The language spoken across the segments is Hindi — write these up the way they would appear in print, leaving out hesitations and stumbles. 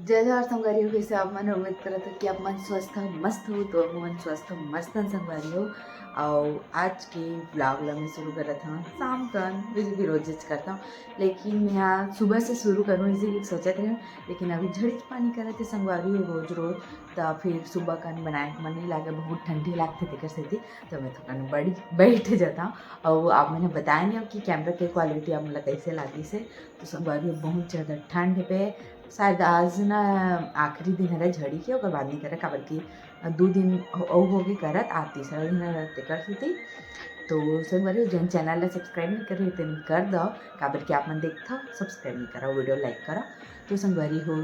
जय जवाहर संगवारी हो कैसे आप मन उम्मीद करत हो कि आप मन स्वस्थ हो मस्त हो तो मन स्वस्थ हो मस्त संगवारी हो। और आज के ब्लॉग ला मैं शुरू करत हूँ शाम कन वैसे भी रोज करता हूँ, लेकिन मैं यहाँ सुबह से शुरू करूँ इसीलिए सोचत रही हूँ। लेकिन अभी झड़ी पानी करते संगवारी हो रोज रोज तो फिर सुबह कन बनाए मन नहीं लागे, बहुत ठंडी लागती तेकर सेती तो मैं तो बड़ी बैठ जाता हूँ। और आप मैंने बताया नहीं कि कैमरा के क्वालिटी आप मतलब कैसे लागी से, तो संगवारी बहुत ज़्यादा ठंड पे शायद आज ना आखिरी दिन है झड़ी के और बाद नहीं करे काबर की 2 दिन हो गए करत आ तीसरा दिन रहते करती थी। तो संगवारी जन चैनल ला सब्सक्राइब नहीं करे तो कर दो काबर की आप मन देखता सब्सक्राइब नहीं करा वीडियो लाइक करा। तो संगवारी हो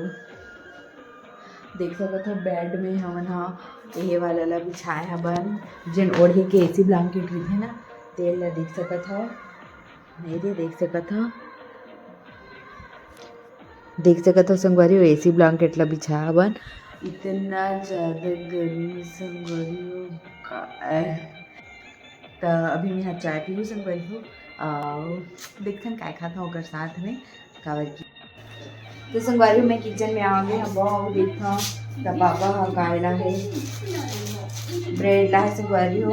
देख सकत हो बेड में हमन हा ये वाला ला बिछाए हबन जिन ओढ़े के एसी ब्लैंकेट रही ना तेल ला देख सकत हो, मेरे देख सकत हो संगवारी एसी ब्लैंकेट ला बिछा हबन। इतना ज़्यादा गर्मी संगवारी हो तो अभी मैं यहाँ चाय पी संगवारी हो और देखते क्या खाता हूँ साथ में काबर की। तो संगवारी मैं किचन में आ गई हम देखा तब पापा गायला है ब्रेड ला है संगवारी हो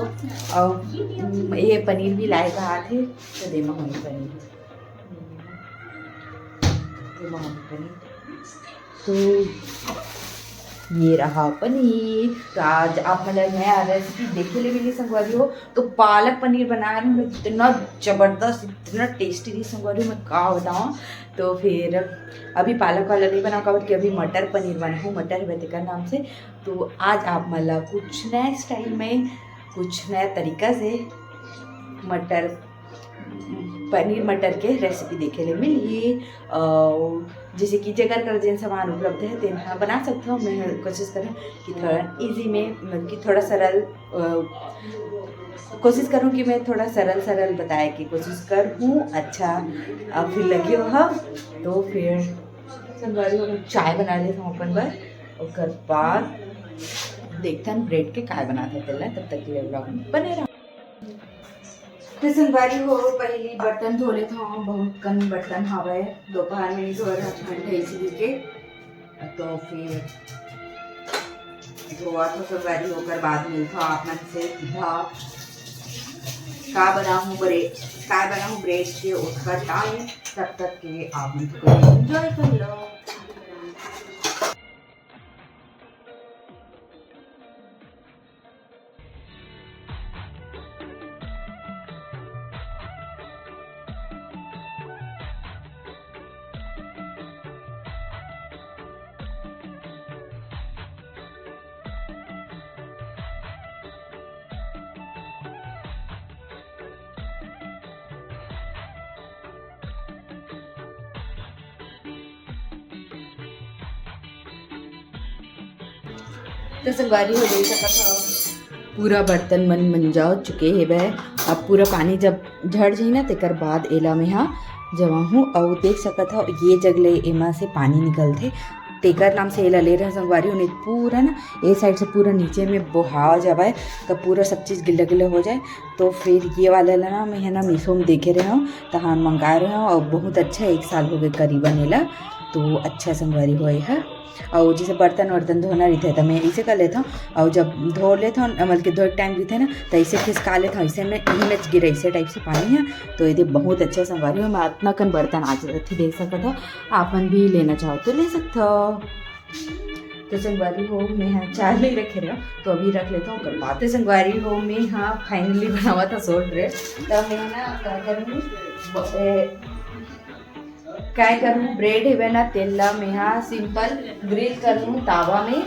और ये पनीर भी लाए कहा थे तो दे महोनी पनीर तो ये रहा पनीर। तो आज आप मतलब नया रेसिपी देखे ले मिली संगवारी हो तो पालक पनीर बना रही हूँ, इतना ज़बरदस्त इतना टेस्टी थी संगवारी मैं क्या बताऊँ। तो फिर अभी पालक वाला नहीं बना काबर कि अभी मटर पनीर बना हूँ मटर बेतिका नाम से। तो आज आप मतलब कुछ नए स्टाइल में कुछ नया तरीका से पनीर मटर के रेसिपी देखे ले मिली। जैसे कि जगह कर जिन सामान उपलब्ध है तेन बना सकता हूँ। मैं कोशिश करूँ कि थोड़ा इजी में मतलब कि थोड़ा सरल कोशिश करूँ कि मैं थोड़ा सरल बताए की कोशिश करूँ। अच्छा अब फिर लगी हो तो फिर संगवारी हो चाय बना लेता हूँ अपन बार और बाद देखते हैं ब्रेड के काय बनाते हैं तब तक के ब्लॉग में बने रहा। तो संगवारी हो पहली बर्तन धो लेता हूँ, बहुत कम बर्तन हवा है दोपहर में धो रहा ठंड है इसलिए तो फिर धोआ तो संगवारी होकर बाद मिलता आप मन से का बनाऊँ ब्रेड के उसका टाइम तब तक के आप मन को एंजॉय कर लो। तो संगवारी हो गई सकता पूरा बर्तन मन मंजा चुके है वह अब पूरा पानी जब झड़ जाए ना तेकर बाद एला में हाँ जमा हूँ और देख सकत हो ये जगले एमा से पानी निकलते तेकर नाम से एला ले रहा संगवारी हो नहीं पूरा ना ये साइड से पूरा नीचे में बहा जाए तब पूरा सब चीज़ गिल्ला गिल्ला हो जाए। तो फिर ये वाला ना मैं है ना मीशो में देखे रहे हूँ तो हाँ मंगा रहे हूँ और बहुत अच्छा 1 साल हो गए करीबन एला तो अच्छा संगवारी हो है। और जैसे बर्तन धोना रहता है तो मैं इसे कर लेता हूँ और जब धो लेता हूँ मतलब कि धो टाइम रहता है ना तो ऐसे खिसका लेता हूँ ऐसे में में गिरे ऐसे टाइप से पानी है तो ये बहुत अच्छा संगवारी हो। मैं इतना कन बर्तन आज रखी देख सकता था आपन भी लेना चाहो तो ले सकते हो। तो संगवारी हो मैं यहाँ चाय नहीं रखे रहा तो अभी रख लेता हूँ कर बातें संगवारी हो मैं यहाँ फाइनली बनावा था सोल ब्रेड तो मैं ना क्या करूँ ब्रेड है ना तेला में यहाँ सिंपल ग्रिल करूँ तावा में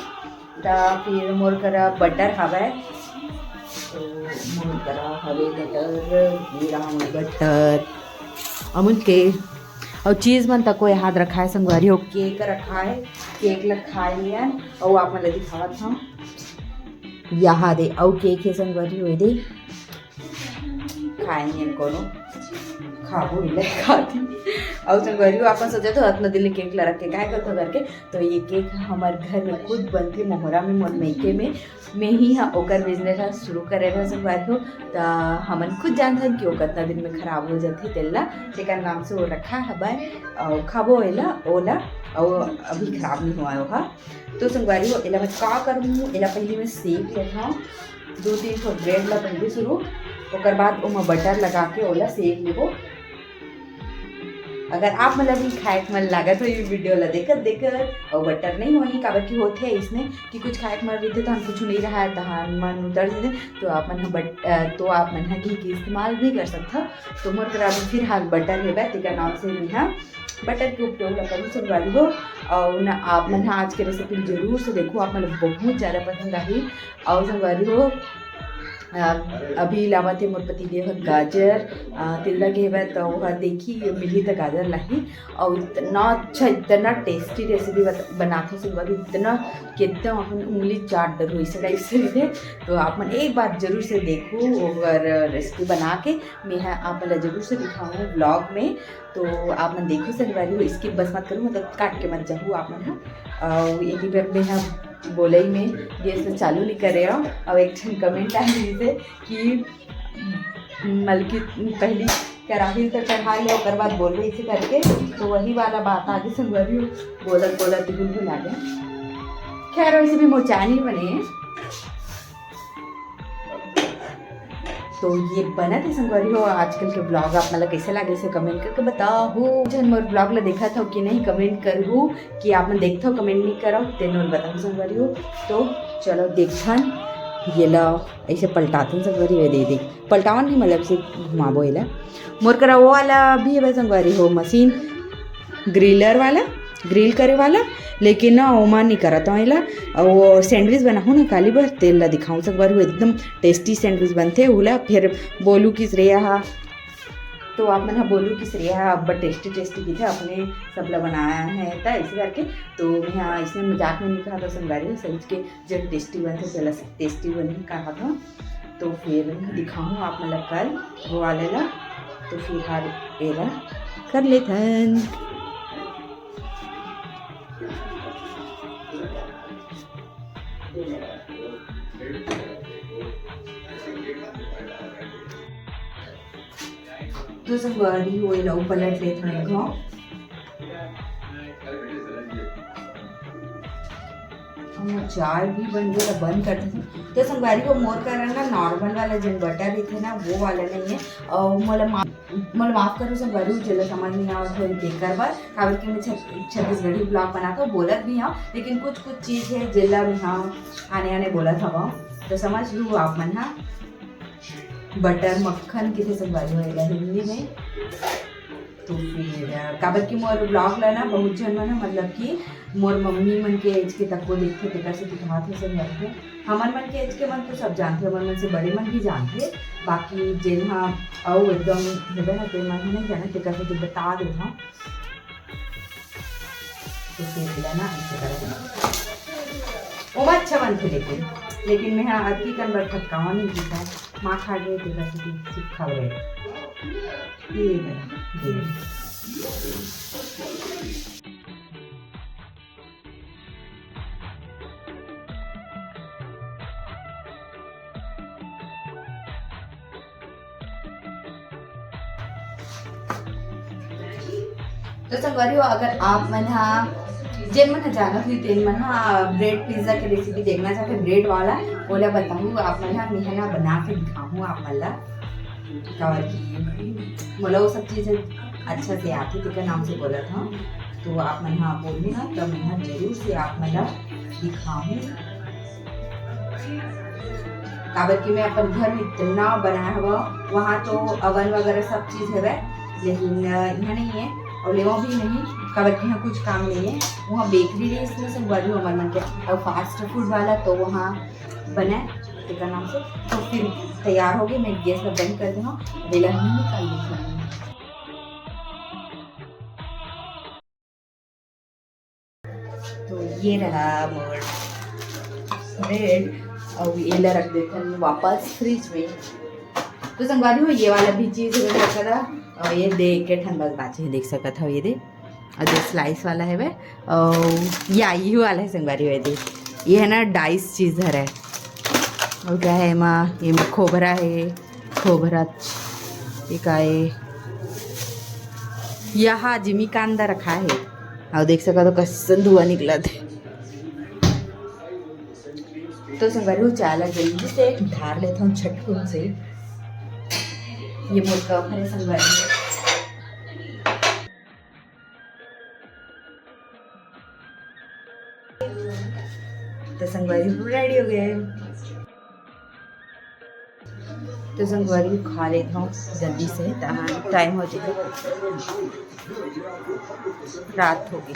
तो फिर मोर करा बटर हवा है तो मोर करा हवे बटर अमूल के और चीज़ मन तक को याद रखा है संगवारी हो केक रखा है केक लग खा लिया और आप मतलब दिखावा था यहाँ दे और केक है संगवारी हो दे खाएंगे कोनो खाबो इला खाती और संगवारी आपन सोचे तो हाथ में दिल्ली केक ला रख के काय करते करके तो ये केक हमारे घर में खुद बनते मोहरा में मोर मैके में ही हाँ ओकर बिजनेस शुरू करे रहा संगवारी हो तो हमन खुद जानते हैं कि वो कितना दिन में खराब हो जाती तेला तेकर नाम से वो रखा है और खाबो एला ओला और अभी खराब नहीं हुआ होगा तो संगवारी हो एला मैं का करूँ एला पहले मैं सेक लेता हूँ 2-3 ठो ब्रेड ला पहले शुरू ओकर बाद ओमा बटर लगा के ओला सेक लेबो। अगर आप मतलब भी खाए के मन लागत हो ये वीडियो ला देखत और बटर नहीं होही काबर की होते है इसमें कि कुछ खाए के मन रही तो हम कुछ नहीं रहा है तहान मन उतर दे तो आप मन घी के इस्तेमाल भी कर सकता तो मोर करा फिर हाल बटर है तेकर नाम से मैं बटर के उपयोग करूँ संगवारी हो और ना आप मन आज के रेसिपी जरूर से देखो आप मतलब बहुत ज़्यादा पसंद आई और संगवारी हो अभी लावत है मोर पति देव गाजर तिल्दा के बाद तो वह देखी मिली तो गाजर लाई और इतना अच्छा इतना टेस्टी रेसिपी बनाते संगवारी इतना कितना अपन उंगली चाट डर इस टाइप से थे तो आप मन एक बार जरूर से देखो और रेसिपी बना के मैं आप मतलब जरूर से दिखाऊँ ब्लॉग में तो आप मन देखो संगवारी हो इसकी बस मत करूँ मतलब काट के मत जाऊँ आप मन और एक ही बार मैं बोले ही में गैस में चालू नहीं करे और एक कमेंट आई थे कि मलकी पहली कढ़ाई तो चढ़ा लिया और बाद बोल रही इसे करके तो वही वाला बात आगे संगवारी बोलत बिल्कुल आ गया। खैर वैसे भी मोचानी बने तो ये बना थे संगवारी हो आजकल के ब्लॉग आप मतलब कैसे लगे से कमेंट करके बताओ जन मोर ब्लॉग ला देखा था कि नहीं कमेंट करूँ कि आप मन देखते हो कमेंट नहीं करो तेन और बताओ संगवारी हो तो चलो देखन ये ला ऐसे पलटाते संगवारी हो दे पलटावन नहीं मतलब से घुमाबो ये मोर करा वो वाला भी है संगवारी हो मशीन ग्रिलर वाला ग्रिल करे वाला लेकिन ना ओमा नहीं करता हूँ एला वो सैंडविच बनाऊँ ना काली बार तेल ला दिखाऊँ संगवारी हो एकदम टेस्टी सैंडविच बनते उला फिर बोलू कि श्रेया हा तो आप मन बोलू कि श्रेया अब टेस्टी की थे अपने सब ला बनाया है तो ऐसे करके तो मैं इसने मजाक में नहीं कहा था संगवारी सही के जब टेस्टी बनते चला टेस्टी बनी कहा था तो फिर दिखाऊँ आप मतलब कल वो वाले ला तो फिर हर एला कर लेथन तो संगवारी हो लो पलट ले थोड़े घाव चार भी बन गया बंद करते थे तो संगवारी को मोर करना नॉर्मल वाला जन बटर भी थे ना वो वाला नहीं है और मतलब माफ़ करो संगवारी हो चलो समझ नहीं आओ थोड़ी देखकर बार काबर कि मैं छत्तीसगढ़ी ब्लॉग बनाता हूँ बोलत भी हाँ लेकिन कुछ चीज़ है जिला में हाँ आने बोला था वो तो समझ लूँ आप मन हाँ बटर मक्खन किसे संगवारी होएगा हिंदी में तो फिर काबर की मोर ब्लॉग लाना बहुत जन मन मतलब कि मोर मम्मी मन के एज के तक को देखते तेकर से दिखाते सब जानते हमार मन के एज के मन तो सब जानते हमार मन से बड़े मन भी जानते बाकी जेन हाँ आओ एकदम हेबे ना ते मन नहीं जाना तेकर से तो बता दे हाँ तो फिर लेना ऐसे करेगा वो अच्छा बनते लेकिन मैं हाँ अति कन्वर्ट ठटकावा नहीं किया माँ खा गए तेकर से सीखा रहे ये तो संगवारी हो अगर आप मन जेन मन जाना हुई तेन मन ब्रेड पिज्ज़ा के रेसिपी देखना चाहते ब्रेड वाला ओला बताऊँ आप मन मैं बना के दिखाऊँ आप मन की बोला वो सब चीज़ें अच्छा से आती तो क्या नाम से बोला था तो आप मन बोलूँ ना तो मैं जरूर से आप मन दिखाऊँ काबर कि मैं अपन घर में इतना बनाया हुआ वहाँ तो अवन वगैरह सब चीज़ है लेकिन यहाँ नहीं है और लेवा भी नहीं काबर कि यहाँ कुछ काम नहीं है वहाँ बेकरी है इसमें संगवारी हो हमारे मन के और फास्ट फूड वाला तो वहाँ बना तेका नाम से तो फिर तैयार हो गए मैं गैस पर बंद कर दूँ वेला नहीं निकाल देती तो ये रहा मोर ब्रेड और ये रख देते हैं वापस फ्रिज में तो संगवारी हो ये वाला भी चीज़ रखा और ये देख के ठंड बस बाचे देख सकता था ये दे और जो स्लाइस वाला है वह और ये वाला है संगवारी हो दे ये है ना डाइस चीज़ है और क्या है एमा ये खोबरा है खोबरा ये का है यहाँ जिमी का अंदर रखा है और देख सका तो कसन धुआं निकला थे तो संगवारी हो चाला जल्दी से ढार लेता हूँ छटकुन से ये मोटका है संगवारी तो संगवारी रेडी हो गए तो संगवारी खा लेता हूँ जल्दी से टाइम हो चुका रात होगी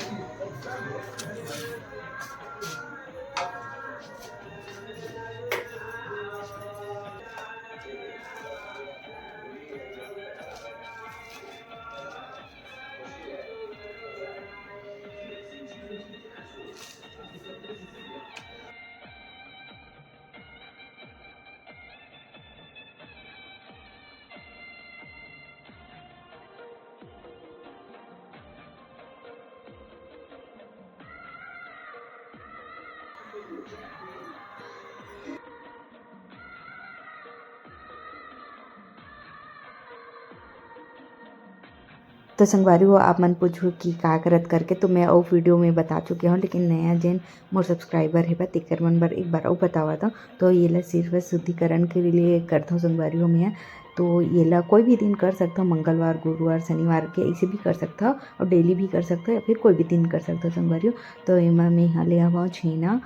तो संगवारी हो आप मन पूछो कि का करत करके तो मैं और वीडियो में बता चुकी हूँ लेकिन नया जेन मोर सब्सक्राइबर है तिकर मन बर एक बार और बतावा था तो ये ला सिर्फ शुद्धिकरण के लिए करता हूँ संगवारी हो मैं तो ये ला कोई भी दिन कर सकता हूँ मंगलवार गुरुवार शनिवार के ऐसे भी कर सकता हूँ और डेली भी कर सकता हूँ या फिर कोई भी दिन कर सकता हूँ संगवारी हो तो एमा मैं यहाँ ले आवा छेना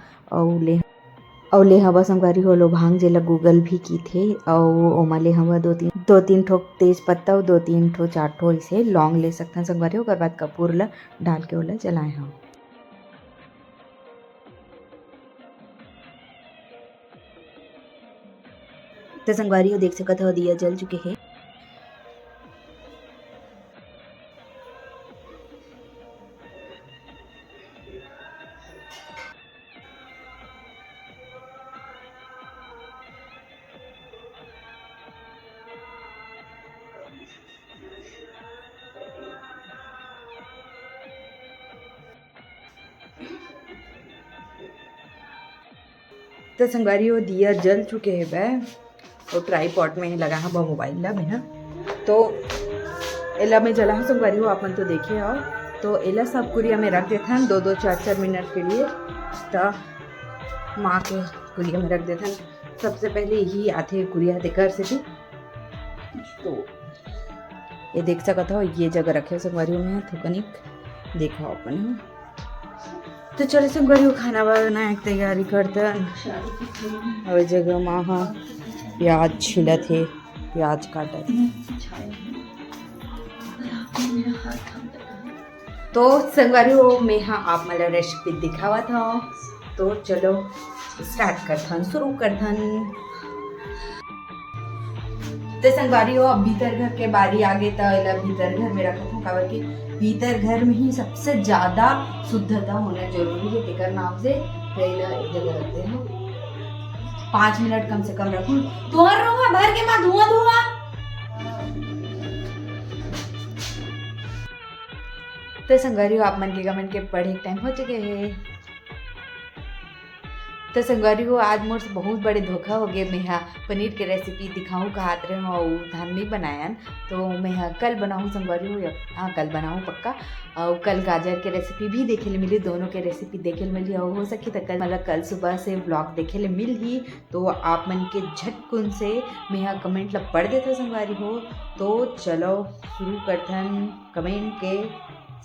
और ले हवा संगवारी हो लो भांग जेला गूगल भी की थे और ओमा ले हवा दो तीन ठो तेज पत्ता और 2-3 ठो 4 ठो ऐसे लौंग ले सकते हैं संगवारी हो बाद कपूर ला डाल के ओला जलाए हम तो संगवारी हो देख सकत हो दिया जल चुके हैं तो संगवारी वो दिया जल चुके हैं वह और ट्राईपॉड में लगा है वह मोबाइल ला में तो एला में जला है संगवारी हो अपन तो देखे आओ तो एला सब कुरिया में रख देते हैं 2-2 4-4 मिनट के लिए तो माँ के कुरिया में रख देते हैं सबसे पहले यही आते कुरिया देकर से भी तो ये देख सकता हो ये जगह रखे संगवारी में थोकनिक देखा अपन तो चलो संगवारी खाना बनाने की तैयारी करते हैं और जगह माँ प्याज छिला थे प्याज काटा थे तो संगवारी हो मैं हाँ आप मला रेसिपी दिखावा था तो चलो स्टार्ट करथन शुरू करथन तो संगवारी हो अब भीतर घर के बारी आगे तो एला भीतर घर में रखा था काबर की भीतर घर में ही सबसे ज़्यादा शुद्धता होना जरूरी है तेकर नाम से पहला एक जगह रखते हैं 5 मिनट कम से कम रखूं तुहर रोगा भर के मां धुआं तो संगवारी हो आप मन के कमेंट के पढ़े टाइम हो चुके हैं तो संगवारी हो आज मोर से बहुत बड़े धोखा हो गए मैं हाँ पनीर के रेसिपी दिखाऊँ कहा रहे हो और धान नहीं बनाया तो मैं हाँ कल बनाऊँ संगवारी हो हाँ कल बनाऊँ पक्का और कल गाजर के रेसिपी भी देखे ले मिली दोनों के रेसिपी देखे ले मिली और हो सके तो कल मतलब कल सुबह से ब्लॉग देखे ले मिल ही तो आप मन के झटकुन से मैं यहाँ कमेंट ला पढ़ देता संगवारी हो तो चलो शुरू करथन कमेंट के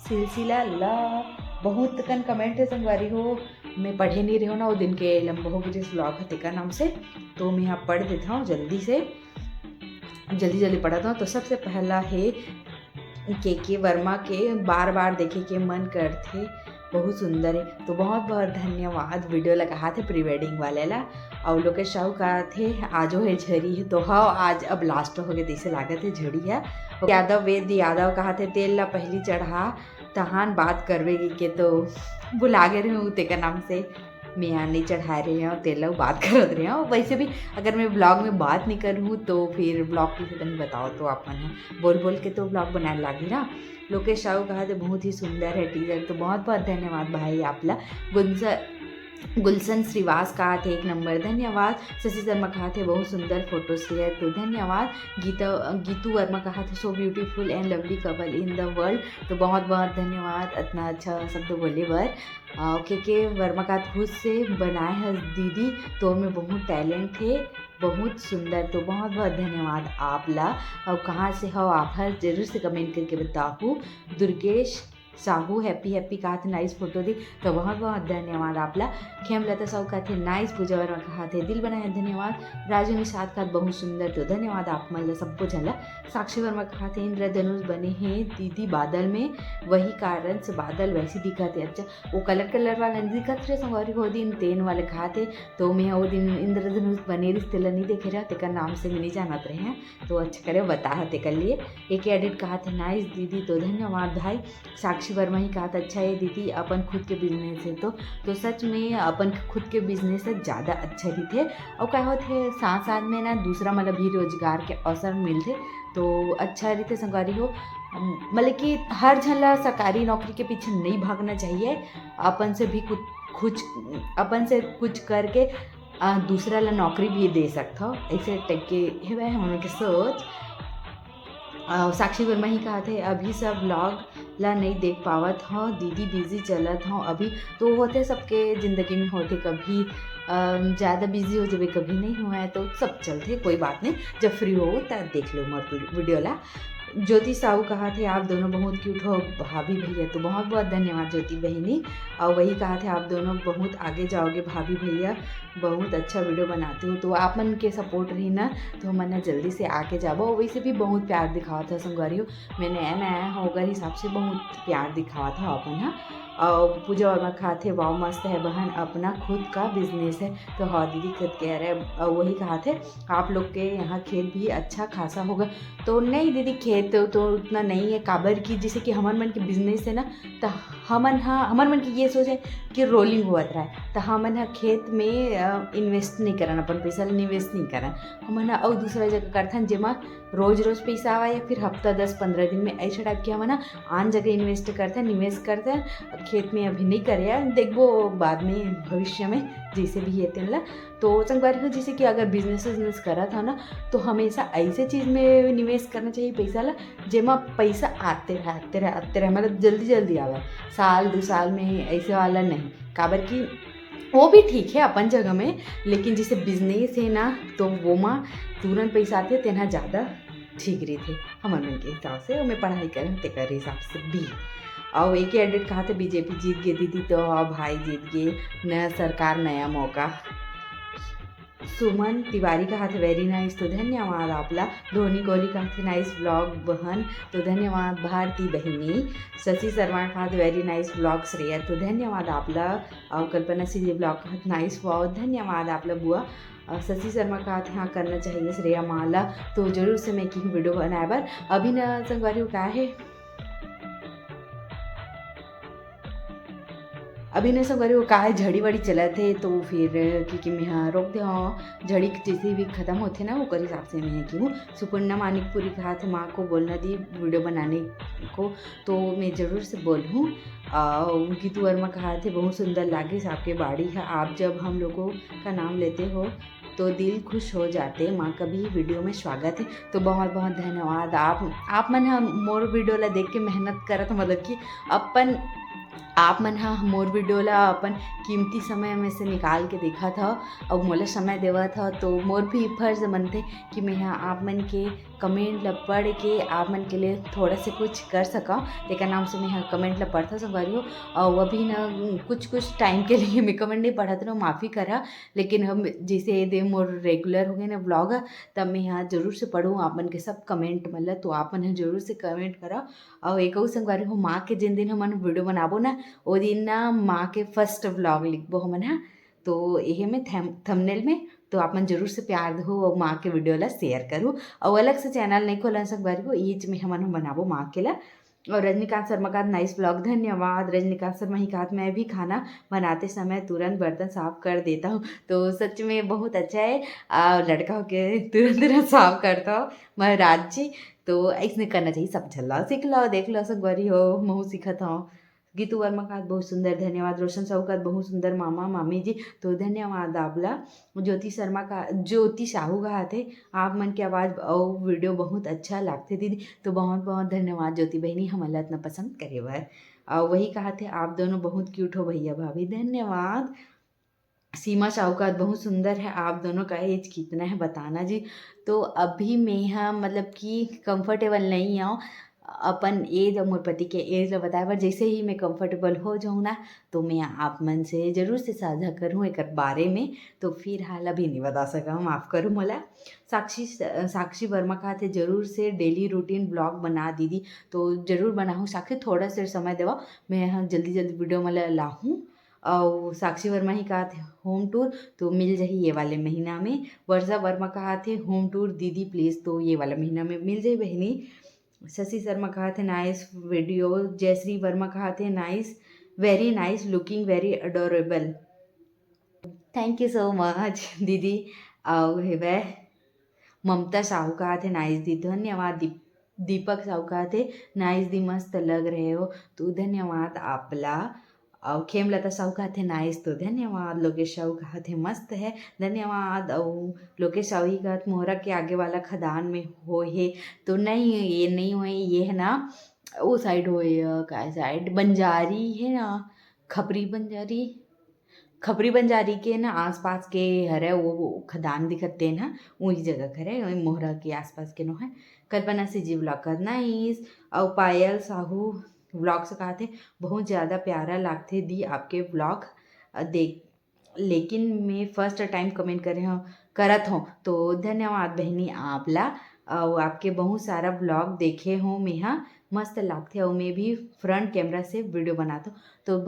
सिलसिला ला बहुत कन कमेंट है संगवारी हो मैं पढ़े नहीं रही हूँ ना वो दिन के लंबो हो गए ब्लॉग है तेका नाम से तो मैं यहाँ पढ़ देता हूँ जल्दी पढ़ाता हूँ तो सबसे पहला है के वर्मा के बार बार देखे के मन करते बहुत सुंदर है तो बहुत बहुत धन्यवाद वीडियो लगा थे प्री वेडिंग वाले ला और लोग के शव का थे आजो है झड़ी है तो हाँ आज अब लास्ट हो गए जैसे लागत है झड़ी है यादव वेद यादव कहा थे तेल ला पहली चढ़ा तहान बात करवेगी के तो बुला गए रहे तेका नाम से मैं यहाँ नहीं चढ़ा रहे हैं तेल बात कर रहे हैं। वैसे भी अगर मैं ब्लॉग में बात नहीं करूँ तो फिर ब्लॉग की नहीं बताओ तो आप मन बोल बोल के तो ब्लॉग बनाने लगी ना। लोकेश राव कहा तो बहुत ही सुंदर है टीजर, तो बहुत बहुत धन्यवाद भाई आपला। गुलशन श्रीवास कहा थे 1 नंबर, धन्यवाद। शशि शर्मा कहा थे बहुत सुंदर फोटो शेयर, तो धन्यवाद। गीतू वर्मा कहा थे so beautiful and lovely couple in the world, तो बहुत बहुत धन्यवाद इतना अच्छा शब्द बोले बर। के वर्मा का खुद से बनाए है दीदी, तो में बहुत टैलेंट है, बहुत सुंदर, तो बहुत बहुत धन्यवाद आपला। और कहाँ से हो आप हर जरूर से कमेंट करके बताओ। दुर्गेश साहू हैप्पी कहा थे नाइस फोटो दी, तो बहुत बहुत धन्यवाद आपला। खेमलता साहू कहा थे नाइस, पूजा वर्मा कहा थे दिल बनाया, धन्यवाद। राजू ने साथ कहा बहुत सुंदर, तो धन्यवाद आप मतलब सबको झला। साक्षी वर्मा कहा थे इंद्रधनुष बने हैं दीदी बादल में, वही कारण से बादल वैसे दिखा थे। अच्छा वो कलर वाला नहीं दिखा थे संगवारी वो दिन तेन वाले कहा थे, तो मैं वो दिन इंद्रधनुष बने रिश्तेला नहीं देखे रहा तेकर नाम से मैं नहीं जानत रहे हैं, तो अच्छा करे बता ते कर लिए। एक एडिट कहा था नाइस दीदी, तो धन्यवाद भाई। साक्षी वर्मा ही कहा था अच्छा है दीदी अपन खुद के बिजनेस है, तो सच में अपन खुद के बिजनेस से ज़्यादा अच्छे भी थे। और क्या होते साथ साथ में ना दूसरा मतलब भी रोजगार के अवसर मिलते, तो अच्छा रीते संगवारी हो। मतलब कि हर झल्ला सरकारी नौकरी के पीछे नहीं भागना चाहिए, अपन से भी कुछ अपन से कुछ करके दूसरा ला नौकरी भी दे सकता हो, ऐसे टाइप के है हम लोग की सोच। साक्षी वर्मा ही कहा थे अभी सब व्लॉग ला नहीं देख पावत हूँ दीदी, बिजी चलत हूँ अभी, तो होते सबके ज़िंदगी में होते, कभी ज़्यादा बिजी हो जब कभी नहीं हुआ है, तो सब चलते कोई बात नहीं, जब फ्री हो तब देख लो मत वीडियो ला। ज्योति साहू कहा थे आप दोनों बहुत क्यूट हो भाभी भैया, तो बहुत बहुत धन्यवाद ज्योति बहनी। और वही कहा थे आप दोनों बहुत आगे जाओगे भाभी भैया, बहुत अच्छा वीडियो बनाते हो, तो आप मन के सपोर्ट रही ना तो हम ना जल्दी से आके जाबो। वैसे भी बहुत प्यार दिखावा था संगवारी, मैं नया होकर हिसाब से बहुत प्यार दिखावा था अपन। हाँ और पूजा वर्मा कहा थे वाह मस्त है बहन, अपना खुद का बिजनेस है, तो हाँ दीदी खुद कह रहे हैं। और वही कहा थे आप लोग के यहाँ खेत भी अच्छा खासा होगा, तो नहीं दीदी खेत तो उतना नहीं है काबर की, जैसे कि हमारे मन के बिजनेस है ना, तो हमारे मन की ये सोचे कि रोलिंग हुआ रहा है, तो हमन हाँ खेत में इन्वेस्ट नहीं करना, अपन पैसा इन्वेस्ट नहीं करना, हमन और दूसरा जगह करथन जेमा रोज पैसा आवा, या फिर हफ्ता 10-15 दिन में ऐसा टाइप के हम आन जगह इन्वेस्ट करते हैं, निवेश करते हैं। खेत में अभी नहीं करे, देखो बाद में भविष्य में जैसे भी ये ला। तो संगवारी हो जैसे कि अगर बिजनेस करा था ना, तो हमेशा ऐसे चीज़ में निवेश करना चाहिए पैसा ला जेमा पैसा आते रहे, मतलब जल्दी आवा, 1-2 साल में ऐसे वाला नहीं, काबर की वो भी ठीक है अपन जगह में, लेकिन जैसे बिजनेस है ना तो वो माँ तुरंत पैसा आते हैं तेना ज़्यादा ठीक रही थे हमारे मन के हिसाब से, और मैं पढ़ाई करें ते कर हिसाब से भी। और एक ही एडिट कहा था बीजेपी जीत गई दीदी, तो हाँ भाई जीत गए, नया सरकार नया मौका। सुमन तिवारी कहा थे वेरी नाइस, तो धन्यवाद आपला। धोनी कोहली कहा थे नाइस ब्लॉग बहन, तो धन्यवाद भारती बहिनी। शशि शर्मा कहा थे वेरी नाइस ब्लॉग श्रेया, तो धन्यवाद आपला। और कल्पना सिंह ब्लॉग कहा नाइस बहुत धन्यवाद आपला बुआ। शशि शर्मा कहा था हाँ करना चाहिए श्रेया माला, तो जरूर से मैं की वीडियो बनाए बार। अभी ना संगवारी क्या है अभी ने सब वो कहा झड़ी वड़ी चला थे, तो फिर क्योंकि मैं हाँ रोक दे हाँ झड़ी जैसे भी ख़त्म होते ना वो कर हिसाब से मैं की हूँ। सुपर्णा मानिकपुरी कहा था माँ को बोलना दी वीडियो बनाने को, तो मैं ज़रूर से बोलूँ। गीतू वर्मा कहा थे बहुत सुंदर लागे आपके बाड़ी है, आप जब हम लोगों का नाम लेते हो तो दिल खुश हो जाते, माँ का भी वीडियो में स्वागत है, तो बहुत बहुत धन्यवाद। आप मन हम मोर वीडियो ला देख के मेहनत करत, मतलब कि अपन आप मन हाँ मोर वीडियो ला अपन कीमती समय में से निकाल के देखा था और मोला समय देवा था, तो मोर भी फर्ज बनते कि मैं हाँ आप मन के कमेंट ला पढ़ के आप मन के लिए थोड़ा से कुछ कर सका, लेकिन नाम से मैं हाँ कमेंट ला पढ़ता संगवारी हो। और वो भी ना कुछ टाइम के लिए मैं कमेंट नहीं पढ़ा था, माफ़ी करा, लेकिन हम जैसे दे मोर रेगुलर हो गए ना ब्लॉग, तब मैं यहाँ ज़रूर से पढ़ूँ आप मन के सब कमेंट, मतलब तो आप मन ज़रूर से कमेंट करा। और एक संगवारी हो माँ के जिन दिन हम वीडियो बनाबो ना वो दिन ना माँ के फर्स्ट व्लॉग लिखबो हमन हाँ, तो यही में थंबनेल में, तो आप मन जरूर से प्यार दो और माँ के वीडियो ला शेयर करूँ। और अलग से चैनल नहीं खोला संगवारी हो ईच में हमन बनाबो माँ के ला, और रजनीकांत शर्मा का नाइस ब्लॉग, धन्यवाद। रजनीकांत शर्मा ही कहा मैं भी खाना बनाते समय तुरंत बर्तन साफ कर देता हूँ। तो सच में बहुत अच्छा है, लड़का होके तुरंत तुरंत साफ करता हो महाराज जी। तो ऐसने करना चाहिए, सब झल्ला सीख लो, देख लो संगवारी हो महू सीखत हो। गीतू वर्मा का बहुत सुंदर, धन्यवाद। रोशन साहू का बहुत सुंदर, मामा मामी जी तो धन्यवाद आपला। ज्योति शर्मा का, ज्योति साहू का थे आप मन की आवाज़ और वीडियो बहुत अच्छा लगते दीदी। तो बहुत बहुत धन्यवाद ज्योति बहनी, हमारा इतना पसंद करे बार। और वही कहा थे आप दोनों बहुत क्यूट हो भैया भाभी, धन्यवाद। सीमा शाहूकार बहुत सुंदर है, आप दोनों का एज कितना है बताना जी। तो अभी मैं यहाँ मतलब कि कंफर्टेबल नहीं हूँ अपन एज और मोर पति के एज ला बताए, पर जैसे ही मैं कंफर्टेबल हो जाऊँ ना तो मैं आप मन से जरूर से साझा करूँ एक बारे में। तो फिर हाल अभी नहीं बता सका हूँ, माफ़ करूँ मोला। साक्षी वर्मा कहा थे जरूर से डेली रूटीन ब्लॉग बना दीदी। तो जरूर बनाऊँ साक्षी, थोड़ा सा समय देवा, मैं यहाँ जल्दी जल्दी वीडियो मला लाऊँ। और साक्षी वर्मा ही कहा थे होम टूर, तो मिल जाही ये वाले महीना में। वर्षा वर्मा कहा थे होम टूर दीदी प्लीज़, तो ये वाला महीना में मिल जाए बहनी। शशि शर्मा कहा थे नाइस वीडियो। जयश्री वर्मा कहा थे nice, very nice, looking very adorable. Thank you so much दीदी। और है ममता साहू कहा थे नाइस दी, धन्यवाद। दीपक साहू कहा थे नाइस दी, मस्त लग रहे हो, तो धन्यवाद आपला। और खेमलता साहू कहा थे नाइस, तो धन्यवाद। लोकेश साहू कहा थे मस्त है, धन्यवाद। और लोकेश साहू ही कहा मोहरा के आगे वाला खदान में हो है, तो नहीं ये नहीं हो, ये है ना वो साइड हो, क्या साइड बंजारी है ना, खपरी बंजारी के ना आसपास के हरे वो खदान दिखते हैं ना, वही जगह खरे वही मोहरा के आसपास के नो है। कल्पना से जी ब्लॉग करना इस। और पायल साहू व्लॉग से कहा थे बहुत ज़्यादा प्यारा लगते दी आपके व्लॉग देख, लेकिन मैं फर्स्ट टाइम कमेंट करे हूँ करत हूँ, तो धन्यवाद बहनी आपला। और आपके बहुत सारा ब्लॉग देखे हूँ मैं, यहाँ मस्त लगते और मैं भी फ्रंट कैमरा से वीडियो बनाता हूँ। तो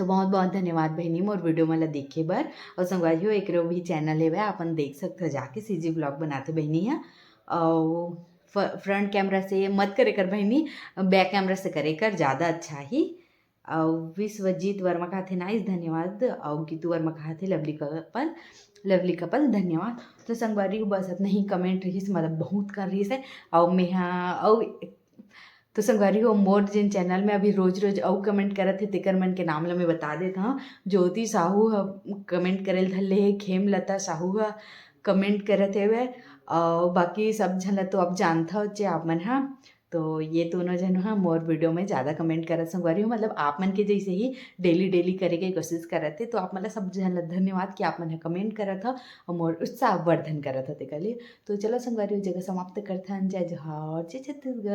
बहुत बहुत धन्यवाद बहनी मोर वीडियो मला देखे बर। और संगवारी हो एक भी चैनल है वह अपन देख सकते हो जाके, सीजी ब्लॉग बनाते बहनी है। और फ्रंट कैमरा से मत करे कर बहनी, बैक कैमरा से करे कर ज़्यादा अच्छा ही। और विश्वजीत वर्मा कहा थे नाइस, धन्यवाद। और गीतू वर्मा कहा थे लवली कपल धन्यवाद। तो संगवारी हो बस इतना ही कमेंट रही से, मतलब बहुत कर रही से। और मैं हाँ और तो संगवारी हो मोर जिन चैनल में अभी रोज रोज और कमेंट करत थे तेकर मन के नाम ला मैं बता देता हूँ। ज्योति साहू कमेंट करल धले, खेमलता साहू कमेंट करत है वे, और बाकी सब झन तो अब जानता हो चे आप मन। हाँ तो ये दोनों जन हाँ मोर वीडियो में ज़्यादा कमेंट करत संगवारी हो, मतलब आप मन के जैसे ही डेली डेली करे के कोशिश करत थे। तो आप मतलब सब जन धन्यवाद कि आप मन कमेंट करत हो और मोर उत्साह वर्धन करत हो ते लिए। तो चलो संगवारी हो जगह समाप्त करते हैं। जय जोहार, जय छत्तीसगढ़।